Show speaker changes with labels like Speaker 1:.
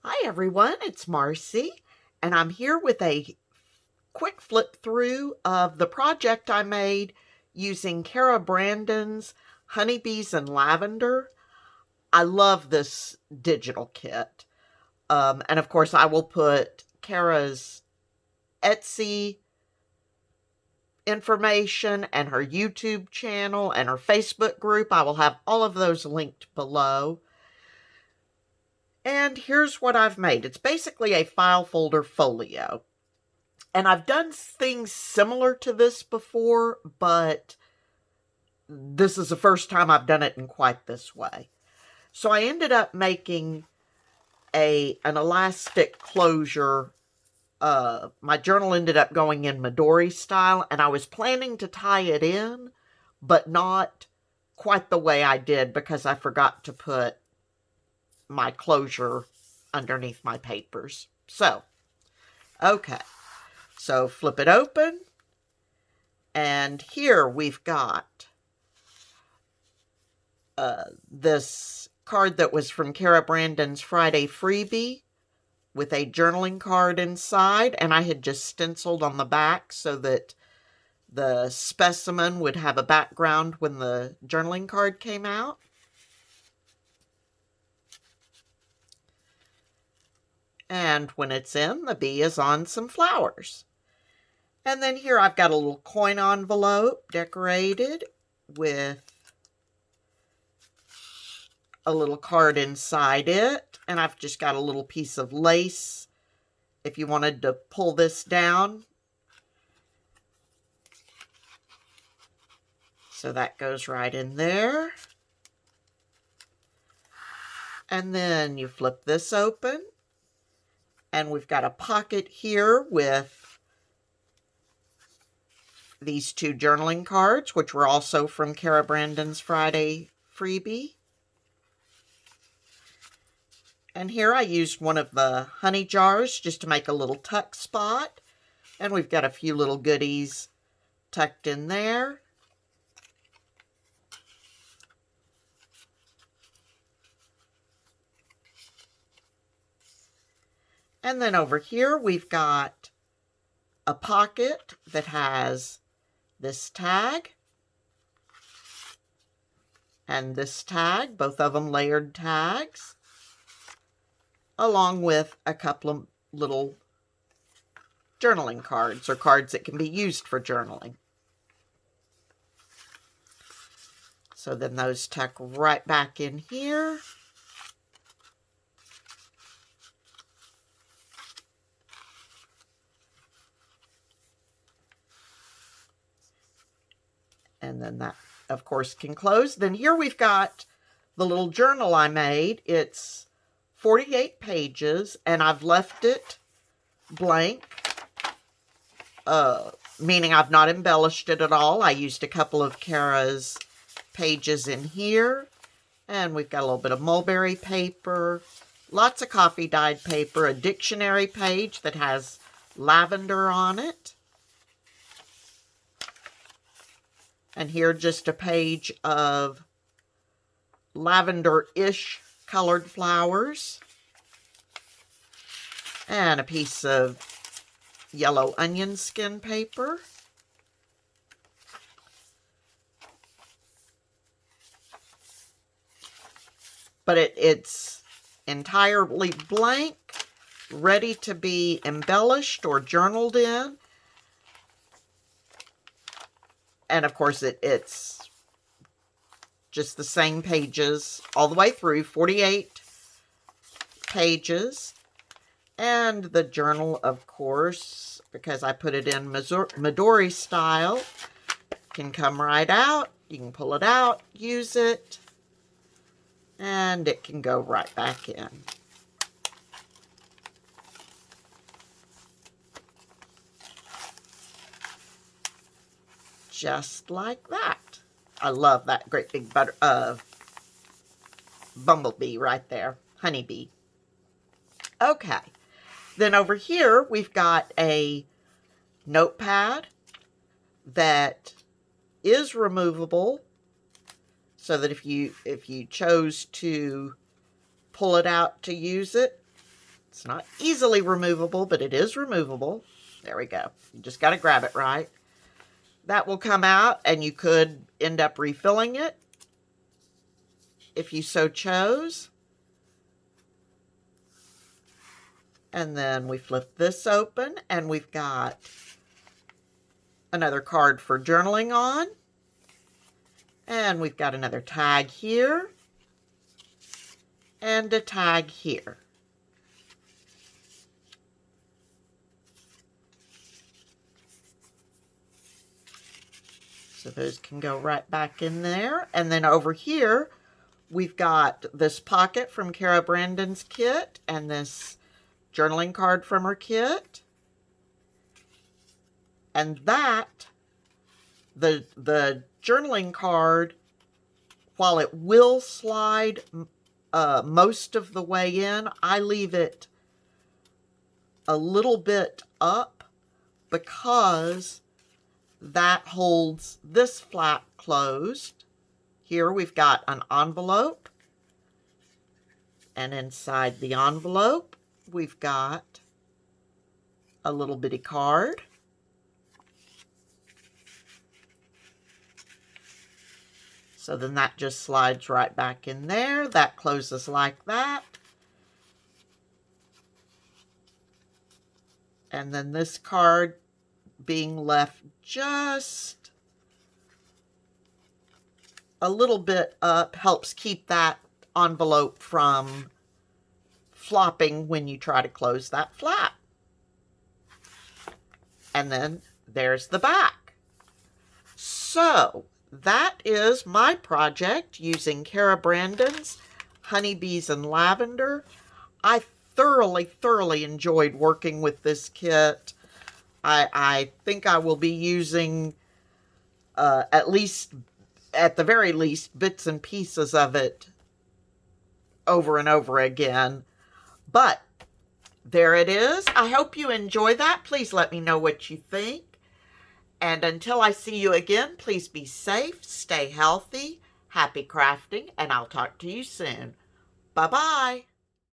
Speaker 1: Hi everyone, it's Marcy, and I'm here with a quick flip through of the project I made using Cara Brandon's Honeybees and Lavender. I love this digital kit. And of course, I will put Cara's Etsy information and her YouTube channel and her Facebook group. I will have all of those linked below. And here's what I've made. It's basically a file folder folio. And I've done things similar to this before, but this is the first time I've done it in quite this way. So I ended up making an elastic closure. My journal ended up going in Midori style, and I was planning to tie it in, but not quite the way I did because I forgot to put my closure underneath my papers. So, okay. So flip it open. And here we've got this card that was from Cara Brandon's Friday freebie with a journaling card inside. And I had just stenciled on the back so that the specimen would have a background when the journaling card came out. And when it's in, the bee is on some flowers. And then here I've got a little coin envelope decorated with a little card inside it. And I've just got a little piece of lace if you wanted to pull this down. So that goes right in there. And then you flip this open. And we've got a pocket here with these two journaling cards, which were also from Cara Brandon's Friday freebie. And here I used one of the honey jars just to make a little tuck spot. And we've got a few little goodies tucked in there. And then over here we've got a pocket that has this tag and this tag, both of them layered tags, along with a couple of little journaling cards or cards that can be used for journaling. So then those tuck right back in here. And then that, of course, can close. Then here we've got the little journal I made. It's 48 pages, and I've left it blank, meaning I've not embellished it at all. I used a couple of Cara's pages in here, and we've got a little bit of mulberry paper, lots of coffee dyed paper, a dictionary page that has lavender on it. And here just a page of lavender-ish colored flowers. And a piece of yellow onion skin paper. But it's entirely blank, ready to be embellished or journaled in. And of course, it's just the same pages all the way through, 48 pages. And the journal, of course, because I put it in Midori style, can come right out. You can pull it out, use it, and it can go right back in. Just like that. I love that great big bumblebee right there. Honeybee. Okay. Then over here, we've got a notepad that is removable so that if you chose to pull it out to use it, It's not easily removable, but it is removable. There we go. You just got to grab it right. That will come out, and you could end up refilling it if you so chose. And then we flip this open, and we've got another card for journaling on. And we've got another tag here. And a tag here. So those can go right back in there. And then over here, we've got this pocket from Cara Brandon's kit and this journaling card from her kit. And that, the journaling card, while it will slide most of the way in, I leave it a little bit up because that holds this flap closed. Here we've got an envelope, and inside the envelope we've got a little bitty card. So then that just slides right back in there. That closes like that. And then this card being left just a little bit up helps keep that envelope from flopping when you try to close that flap. And then there's the back. So that is my project using Cara Brandon's Honeybees and Lavender. I thoroughly enjoyed working with this kit. I think I will be using at the very least bits and pieces of it over and over again. But there it is. I hope you enjoy that. Please let me know what you think. And until I see you again, please be safe, stay healthy, happy crafting, and I'll talk to you soon. Bye-bye.